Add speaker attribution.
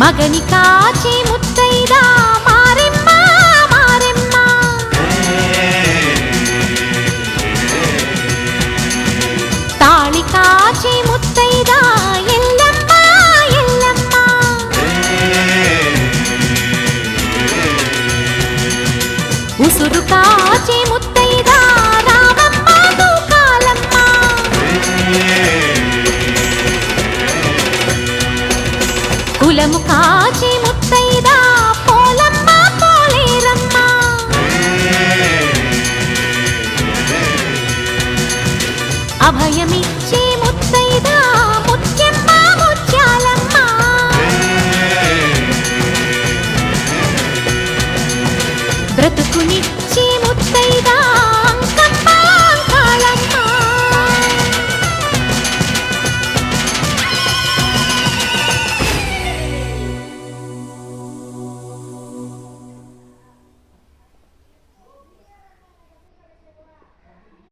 Speaker 1: అగని కాచి ముత్తైదా మారెమ్మ మారెమ్మ తాళి కాచి ముత్తైదా ఎల్లమ్మ ఎల్లమ్మ ఉసురు కాచి ముత్తైదా రామమ్మ తూకాలమ్మ కులము కాచి